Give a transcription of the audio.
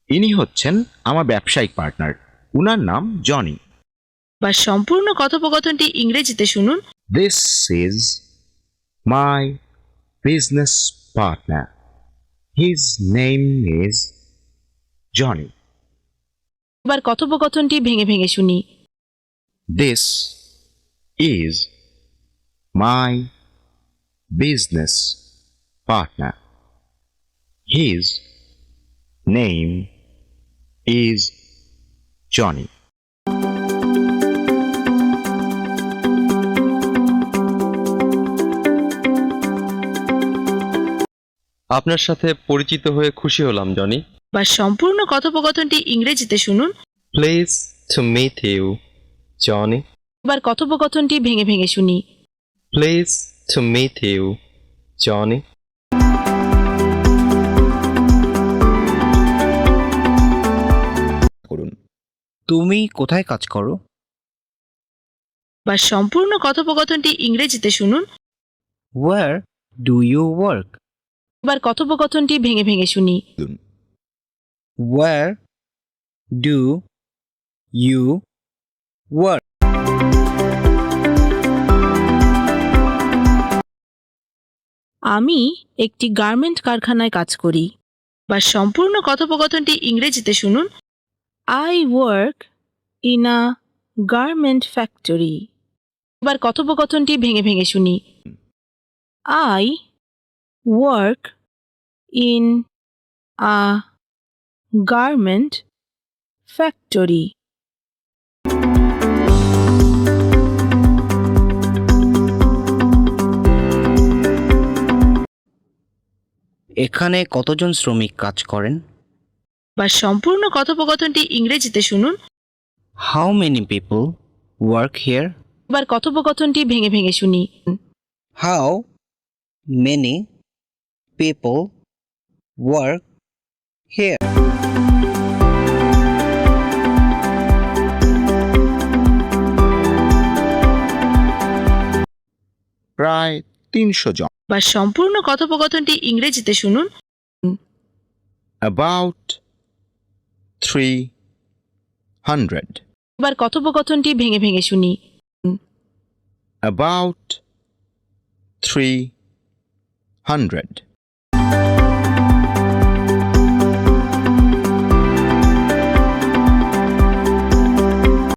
ইনি হচ্ছেন আমার ব্যবসায়িক পার্টনার, উনার নাম জনি। বা সম্পূর্ণ কথোপকথনটি ইংরেজিতে শুনুন। This is my business partner. His name is Johnny. এবার কথোপকথনটি ভেঙে ভেঙে শুনি। This is my business partner. His name is Johnny. আপনার সাথে পরিচিত হয়ে খুশি হলাম জনি। বা সম্পূর্ণ কথোপকথনটি ইংরেজিতে শুনুন। Pleased to meet you Johnny. এবার কথোপকথনটি ভেঙে ভেঙে শুনি। Pleased to meet you Johnny. করুন। তুমি কোথায় কাজ করো? বা সম্পূর্ণ কথোপকথনটি ইংরেজিতে শুনুন। Where do you work? এবার কথোপকথনটি ভেঙে ভেঙে শুনি। Where do you work? আমি একটি গার্মেন্ট কারখানায় কাজ করি। বা সম্পূর্ণ কথোপকথনটি ইংরেজিতে শুনুন। I work in a garment factory. এবার কথোপকথনটি ভেঙে ভেঙে শুনি। I work in a garment factory. এখানে কতজন শ্রমিক কাজ করেন? বা সম্পূর্ণ কথোপকথনটি ইংরেজিতে শুনুন। How many people work here? এবার কথোপকথনটি ভেঙে ভেঙে শুনি। How many people work here? প্রায় 300 জন। বা সম্পূর্ণ কথোপকথনটি ইংরেজিতে শুনুন। About 300. এবার কথোপকথনটি ভেঙে ভেঙে শুনি। About 300.